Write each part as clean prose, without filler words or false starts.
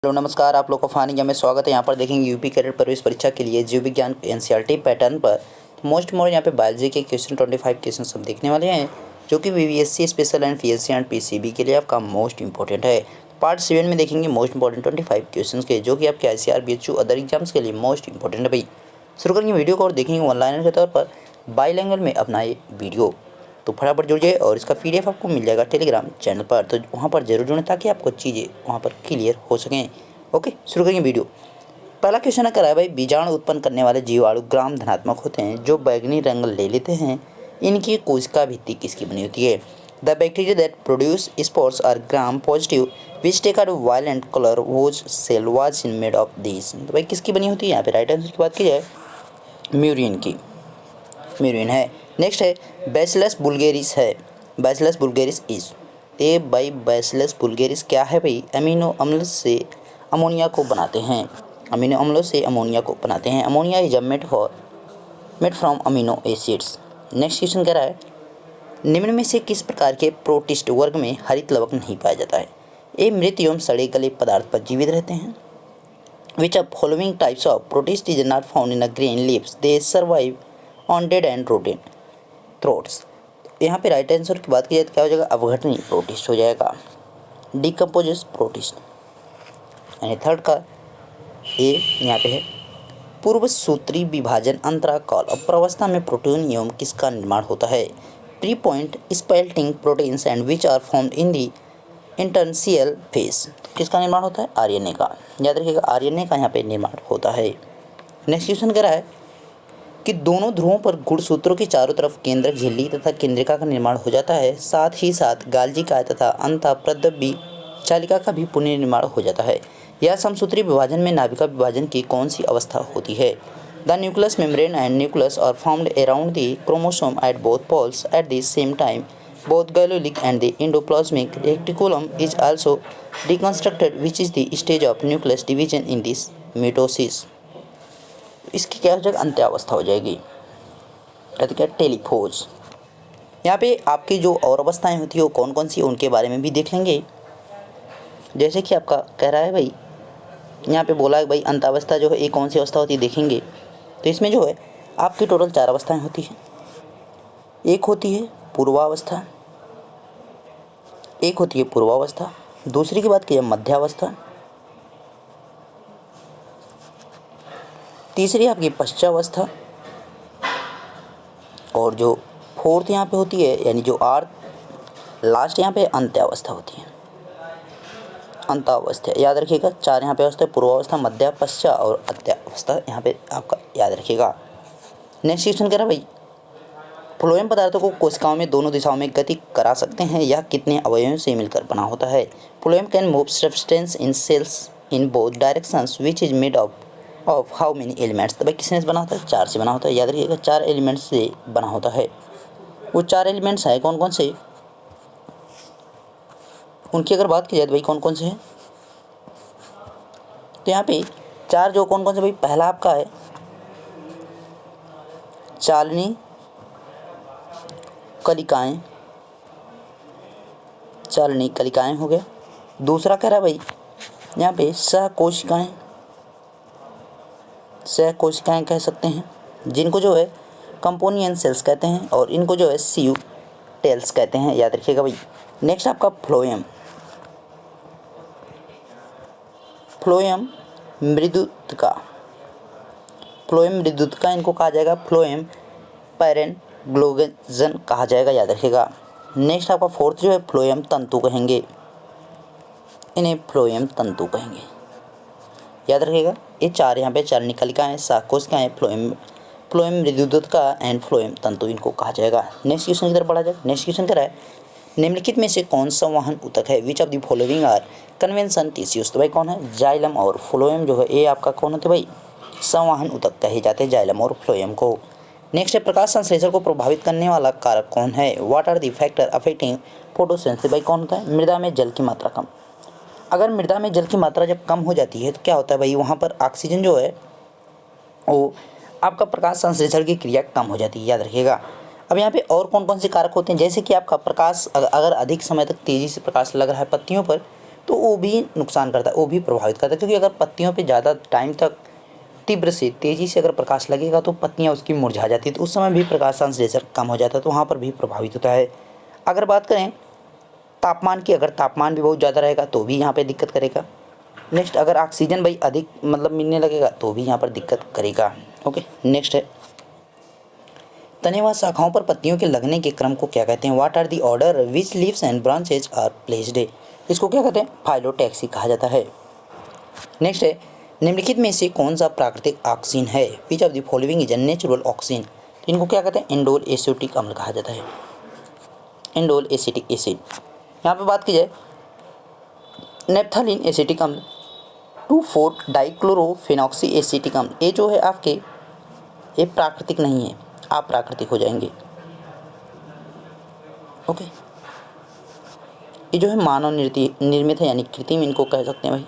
Hello नमस्कार, आप लोग को फानी में स्वागत है। यहाँ पर देखेंगे यूपी कैडेट प्रवेश परीक्षा के लिए जीव विज्ञान एनसीईआरटी पैटर्न पर मोस्ट यहाँ पे बायोलॉजी के क्वेश्चन 25 क्वेश्चन सब देखने वाले हैं, जो कि VVSC special and PSC and PCB के लिए आपका मोस्ट इंपॉर्टेंट है। पार्ट 7 में देखेंगे मोस्ट इंपॉर्टेंट 25 क्वेश्चन के, जो कि आपके आईसीआर बीएचयू अदर एग्जाम्स के लिए मोस्ट इंपॉर्टेंट है। भाई शुरू करेंगे वीडियो को और देखेंगे ऑनलाइन के तौर पर बाईलैंग्वेज में अपना ये वीडियो। तो फटाफट जुड़ जाए और इसका पीडीएफ आपको मिल जाएगा टेलीग्राम चैनल पर, तो वहाँ पर जरूर जुड़ें ताकि आपको चीज़ें वहाँ पर क्लियर हो सकें। ओके, शुरू करेंगे वीडियो। पहला क्वेश्चन है, भाई बीजाणु उत्पन्न करने वाले जीवाणु ग्राम धनात्मक होते हैं जो बैगनी रंग ले लेते हैं। इनकी कोशिका भित्ति किसकी बनी होती है? The bacteria that produce spores are gram positive which take a violent colour whose cell was in made of this. तो भाई किसकी बनी होती है? यहाँ पे राइट आंसर की बात की जाए म्यूरिन की, म्यूरिन है। नेक्स्ट है बैसिलस बुल्गेरिस है। बैसिलस बुल्गेरिस इज ए भाई बैसिलस बुल्गेरिस क्या है? भाई अमीनो अम्ल से अमोनिया को बनाते हैं। अमीनो अम्लों से अमोनिया को बनाते हैं। Ammonia is made from amino acids. Next question कह रहा है, निम्न में से किस प्रकार के प्रोटिस्ट वर्ग में हरित लवक नहीं पाया जाता है? ये मृत एवं सड़े गले पदार्थ पर जीवित रहते हैं। Which of following types of protist is not found in a green leaves, they survive on dead and rotted throats. यहाँ पे राइट आंसर की बात की जाए तो क्या हो जाएगा? अवघटनी प्रोटिस्ट हो जाएगा, डिकम्पोजिस प्रोटिस्ट। यानी थर्ड का ए यहाँ पे है। पूर्व सूत्री विभाजन अंतरा काल और प्रवस्था में प्रोटीन एवं किसका निर्माण होता है? प्री पॉइंट स्पेल्टिंग proteins and which are formed in the इंटरसियल फेज। किसका निर्माण होता है? आरएनए का। याद रखिएगा आरएनए का यहाँ पे निर्माण होता है। नेक्स्ट क्वेश्चन कह रहा है कि दोनों ध्रुवों पर गुणसूत्रों के चारों तरफ केंद्रक झिल्ली तथा केंद्रिका का निर्माण हो जाता है। साथ ही साथ गाल्जिका तथा अंतः प्रद्रव्य चालिका का भी पुनर्निर्माण हो जाता है। यह समसूत्री विभाजन में नाभिका विभाजन की कौन सी अवस्था होती है? The nucleus membrane and nucleus are found around the chromosome at both poles at the same time. Both गैलोलिक and the endoplasmic reticulum is also reconstructed which is the stage of nucleus division in this mitosis. इसकी क्या हो जाएगा? अंत्यावस्था हो जाएगी, क्या टेलीफोज। यहाँ पे आपकी जो और अवस्थाएं होती है वो कौन कौन सी, उनके बारे में भी देख लेंगे। जैसे कि आपका कह रहा है भाई, यहाँ पे बोला है भाई अंतावस्था जो है एक कौन सी अवस्था होती है देखेंगे। तो इसमें जो है आपकी टोटल 4 अवस्थाएं होती हैं। एक होती है पूर्वावस्था, एक होती है पूर्वावस्था, दूसरी की बात की जाए मध्यावस्था, तीसरी आपकी पश्चावस्था, और जो फोर्थ यहाँ पे होती है यानी जो लास्ट यहाँ पे अंत्यावस्था होती है। अंतावस्था याद रखिएगा 4 यहाँ पे अवस्था है, पूर्वावस्था, मध्य, पश्चात और अंत्यावस्था यहाँ पे आपका याद रखिएगा। नेक्स्ट क्वेश्चन कह रहा है भाई, फ्लोएम पदार्थों को कोशिकाओं में दोनों दिशाओं में गति करा सकते हैं। यह कितने अवयवों से मिलकर बना होता है? Phloem can move substance in cells in both directions which is made of how many elements. तो भाई किसने से बना होता है? 4 से बना होता है। याद रखिएगा 4 एलिमेंट्स से बना होता है। वो 4 एलिमेंट्स हैं कौन कौन से, उनकी अगर बात की जाए तो भाई कौन कौन से हैं? तो यहाँ पे 4 जो कौन कौन से भाई, पहला आपका है चालनी कलिकाएं, चालनी कलिकाएं हो गया। दूसरा कह रहा है भाई यहाँ पे सहकोशिकाएं, सहकोशिकाएं कह सकते हैं, जिनको जो है कंपोनियन सेल्स कहते हैं, और इनको जो है सीयू टेल्स कहते हैं। याद रखिएगा भाई। नेक्स्ट आपका फ्लोएम, फ्लोएम मृदुत्का, फ्लोएम मृदुत्का इनको कहा जाएगा। फ्लोएम पैरेंग्लोगेजन कहा जाएगा। याद रखिएगा। नेक्स्ट आपका फोर्थ जो है फ्लोएम तंतु कहेंगे, इन्हें फ्लोएम तंतु कहेंगे। याद रखिएगा ये 4 यहाँ पे चालनी कलिकाएं, सहकोशिकाएं, फ्लोएम मृदुत्का एंड फ्लोएम तंतु इनको कहा जाएगा। नेक्स्ट क्वेश्चन की तरफ बढ़ा जाए। नेक्स्ट क्वेश्चन कह रहा है, निम्नलिखित में से कौन संवहन ऊतक है? Which of the following are convention tissues. तो भाई कौन है? जाइलम और फ्लोएम जो है ये आपका कौन होते भाई? संवहन ऊतक कहे जाते हैं जाइलम और फ्लोएम को। नेक्स्ट है, प्रकाश संश्लेषण को प्रभावित करने वाला कारक कौन है? What are the factor affecting photosynthesis. भाई कौन होता है? मृदा में जल की मात्रा कम। अगर मृदा में जल की मात्रा जब कम हो जाती है तो क्या होता है भाई, वहाँ पर ऑक्सीजन जो है वो आपका प्रकाश संश्लेषण की क्रिया कम हो जाती है। याद रखिएगा। अब यहाँ पे और कौन कौन से कारक होते हैं, जैसे कि आपका प्रकाश अगर अधिक समय तक तेज़ी से प्रकाश लग रहा है पत्तियों पर, तो वो भी नुकसान करता है, वो भी प्रभावित करता है, क्योंकि अगर पत्तियों पे ज़्यादा टाइम तक तीव्र से तेज़ी से अगर प्रकाश लगेगा तो पत्तियाँ उसकी मुरझा जाती है, तो उस समय भी प्रकाश संश्लेषण कम हो जाता है, तो वहाँ पर भी प्रभावित होता है। अगर बात करें तापमान की, अगर तापमान भी बहुत ज़्यादा रहेगा तो भी यहाँ पे दिक्कत करेगा। नेक्स्ट, अगर ऑक्सीजन भाई अधिक मतलब मिलने लगेगा तो भी यहाँ पर दिक्कत करेगा। ओके, नेक्स्ट है तने व शाखाओं पर पत्तियों के लगने के क्रम को क्या कहते हैं? What are the order which leaves and branches are placed? इसको क्या कहते हैं? फाइलोटैक्सी कहा जाता है। नेक्स्ट है निम्नलिखित में से कौन सा प्राकृतिक ऑक्सीजन है? Which of the following is a natural oxygen? तो इनको क्या कहते हैं? इंडोल एसिटिक अम्ल कहा जाता है, इंडोल एसिटिक एसिड। यहाँ पे बात की जाए नेप्थलीन एसिटिक अम्ल, 2,4 डाइक्लोरोफेनॉक्सी एसिटिक अम्ल, ये जो है आपके ये प्राकृतिक नहीं है, आप प्राकृतिक हो जाएंगे। ओके, ये जो है मानव निर्मित है यानी कृत्रिम इनको कह सकते हैं भाई,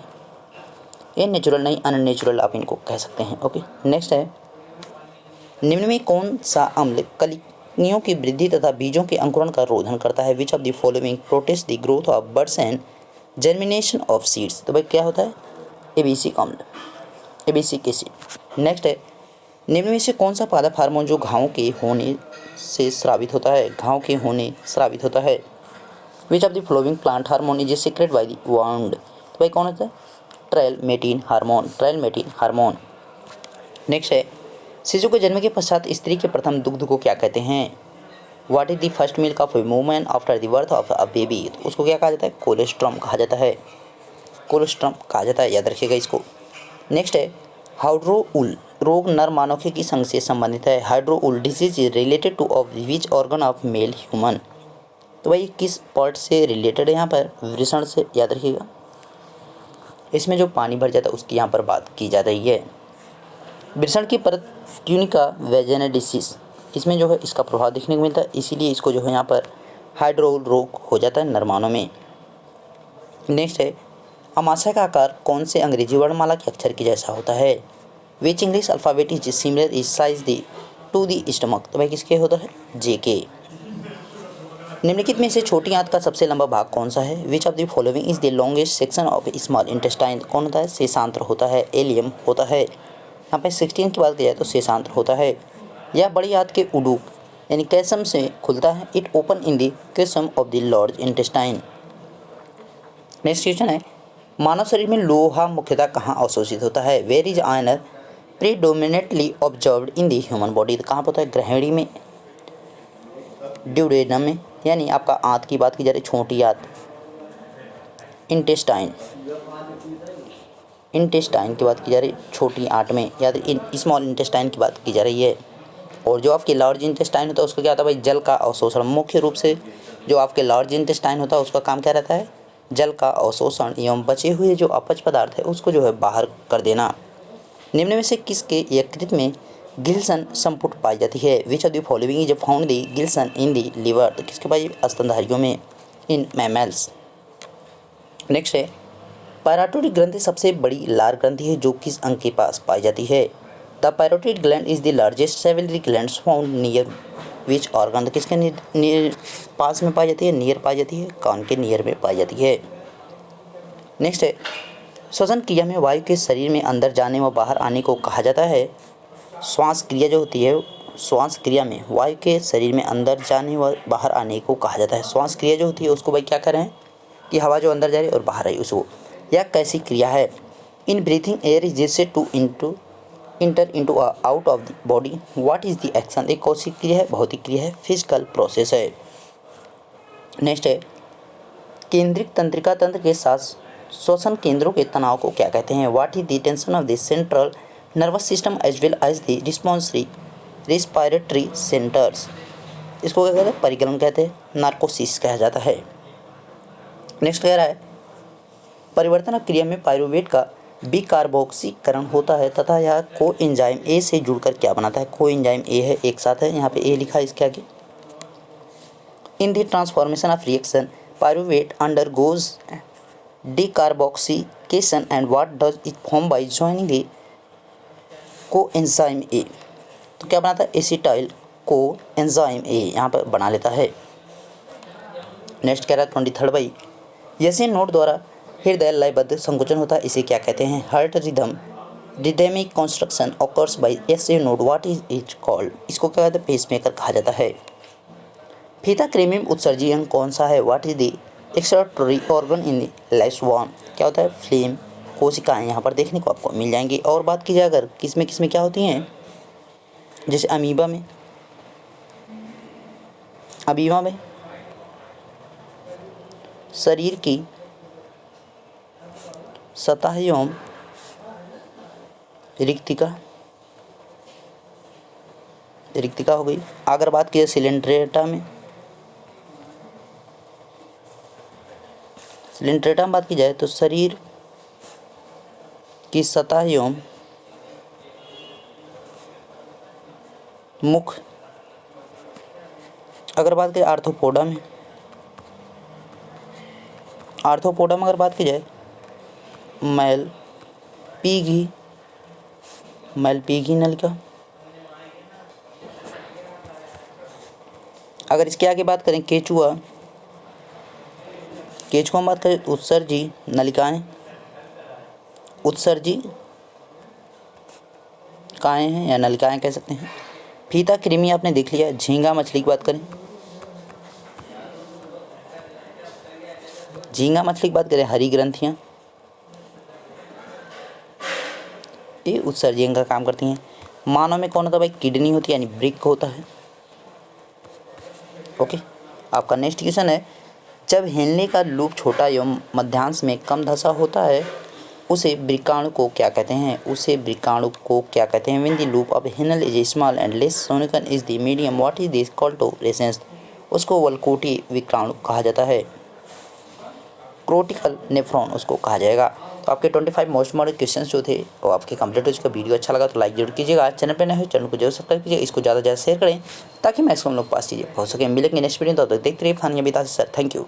ये नेचुरल नहीं अननेचुरल आप इनको कह सकते हैं। ओके, नेक्स्ट है निम्न में कौन सा अम्ल कलियों की वृद्धि तथा बीजों के अंकुरण का रोधन करता है? Which of the following protest the growth of birds and germination of seeds? तो भाई क्या होता है? एबिसिक अम्ल, एबिसिक एसिड। नेक्स्ट है निम्न में से कौन सा पादप हार्मोन जो घावों के होने से स्रावित होता है? घाव के होने स्रावित होता है। Which of the following plant hormone is secret by the wound? तो भाई कौन होता है? ट्राइलमेटिन हार्मोन, ट्राइलमेटिन हार्मोन। नेक्स्ट है शिशु के जन्म के पश्चात स्त्री के प्रथम दुग्ध को क्या कहते हैं? What is the first milk of a woman after the birth of a baby? तो उसको क्या कहा जाता है? कोलेस्ट्रम कहा जाता है, कोलेस्ट्रम कहा जाता है, याद रखिएगा इसको। नेक्स्ट है हाइड्रोउल रोग नर मानव के किस अंग से संबंधित है? Hydrocele disease is related to of which organ of male human? तो भाई किस पार्ट से रिलेटेड है? यहाँ पर वृषण से, याद रखिएगा। इसमें जो पानी भर जाता है उसकी यहाँ पर बात की जा रही है। वृषण की परत ट्यूनिका वेजेनेडिसिस, इसमें जो है इसका प्रभाव देखने को मिलता है, इसीलिए इसको जो है यहाँ पर हाइड्रोउल रोग हो जाता है नर मानव में। नेक्स्ट है अमाशय का आकार कौन से अंग्रेजी वर्णमाला के अक्षर के जैसा होता है? Which English alphabet is similar is size the to the stomach? तो भाई किसके होता है? JK। निम्नलिखित में से छोटी आंत का सबसे लंबा भाग कौन सा है? Which of the following is the longest section of small intestine? कौन होता है? शेषांत्र होता है, एलियम होता है। यहाँ पे 16 की बात की जाए तो शेषांत्र होता है। यह बड़ी आंत के उडुक यानी कैसम से खुलता है। It open in the caecum of the large intestine. Next question है मानव शरीर में लोहा मुख्यतः कहाँ अवशोषित होता है? Where is iron predominantly observed in the human body? तो कहाँ पर होता है? ग्रहणी में, ड्यूडेनम में, यानी आपका आंत की बात की जा रही है, छोटी आंत, इंटेस्टाइन, इंटेस्टाइन की बात की जा रही है, छोटी आंत में, याद स्मॉल इंटेस्टाइन की बात की जा रही है। और जो आपके लार्ज इंटेस्टाइन होता है उसका क्या होता है भाई? जल का अवशोषण। मुख्य रूप से जो आपके लार्ज इंटेस्टाइन होता है उसका काम क्या रहता है? जल का अवशोषण एवं बचे हुए जो अपच पदार्थ है उसको जो है बाहर कर देना। निम्न में से किसके यकृत में गिल्सन संपुट पाई जाती है? Which of the following is found the Gilson in the liver? तो किसके पाई? स्तनधारियों में, इन मैमल्स। नेक्स्ट है पैराटोइड ग्रंथि सबसे बड़ी लार ग्रंथि है जो किस अंग के पास पाई जाती है? The parotid gland is the largest salivary gland found near which organ? तो किसके पास में पाई जाती है? नियर पाई जाती है, कान के नियर में पाई जाती है। नेक्स्ट है श्वसन क्रिया में वायु के शरीर में अंदर जाने व बाहर आने को कहा जाता है? श्वास क्रिया जो होती है, श्वास क्रिया में वायु के शरीर में अंदर जाने व बाहर आने को कहा जाता है। श्वास क्रिया जो होती है उसको भाई क्या कर रहे हैं कि हवा जो अंदर जा रही है और बाहर आई उसको, यह कैसी क्रिया है? इन ब्रीथिंग एयर इज जैसे to enter into out of the body. What is the action? एक कौशिक क्रिया है, भौतिक क्रिया है, फिजिकल प्रोसेस है। नेक्स्ट है केंद्रिक तंत्रिका तंत्र के साथ श्वसन केंद्रों के तनाव को क्या कहते हैं? What is the tension of the central nervous system as well as the respiratory centres? इसको क्या कहते हैं? परिगलन कहते हैं, नार्कोसिस कहा जाता है। नेक्स्ट कह रहा है परिवर्तन क्रिया में पायरुवेट का विकार्बोक्सीकरण होता है तथा यह कोएंजाइम ए से जुड़कर क्या बनाता है? कोएंजाइम ए है, एक साथ है, यहाँ पे ए लिखा है इसके आगे। In the transformation of reaction pyruvate undergoes decarboxylation and what does it form by joining a coenzyme A? तो क्या बनाता है? एसिटाइल कोएंजाइम ए यहाँ पर बना लेता है। नेक्स्ट कह रहा है 23 भाई यसे नोट द्वारा हृदय लयबद्ध संकुचन होता है, इसे क्या कहते हैं? Heart rhythm rhythmic construction occurs by SA node, what is it called? इसको क्या कहते हैं? पेसमेकर कहा जाता है। फीता कृमि उत्सर्जी अंग कौन सा है? What is the excretory organ in the lysosome? क्या होता है? फ्लेम कोशिकाएं यहाँ पर देखने को आपको मिल जाएंगी। और बात की जाए अगर किसमें किसमें क्या होती हैं, जैसे अमीबा में शरीर की सतह एवं रिक्तिका हो गई। अगर बात की जाए सिलेंट्रेटा में बात की जाए तो शरीर की सतह एवं मुख। अगर बात करें आर्थ्रोपोडा में अगर बात की जाए मैलपीघी नलिका। अगर इसके आगे बात करें केचुआ में बात करें उत्सर्जी काएँ हैं या नलिकाएं कह सकते हैं। फीता कृमि आपने देख लिया। झींगा मछली की बात करें हरी ग्रंथियाँ, ये उत्सर्जी अंग का काम करती हैं। मानव में कौन होता है भाई? किडनी होती है, यानी वृक्क होता है। ओके, आपका नेक्स्ट क्वेश्चन है, जब हेनले का लूप छोटा एवं मध्यांश में कम धसा होता है उसे वृक्काणु को क्या कहते हैं? When the loop of Henle is small and less sonic is the medium, what is this called to रेसेंस? उसको वल्कोटी वृक्काणु कहा जाता है। क्रोटिकल नेफ्रॉन उसको कहा जाएगा। तो आपके 25 मोस्ट मॉडल क्वेश्चंस जो थे वो आपके कंप्लीट हो चुका। वीडियो अच्छा लगा तो लाइक जरूर कीजिएगा। चैनल पर नए हो चैनल को जरूर सब्सक्राइब कीजिए। इसको ज़्यादा शेयर करें ताकि मैक्सिमम लोग पास चीज़ें पहुँच सकें। मिलेंगे नेक्स्ट वीडियो, तो देखते रहिए फन या बिता सर। Thank you.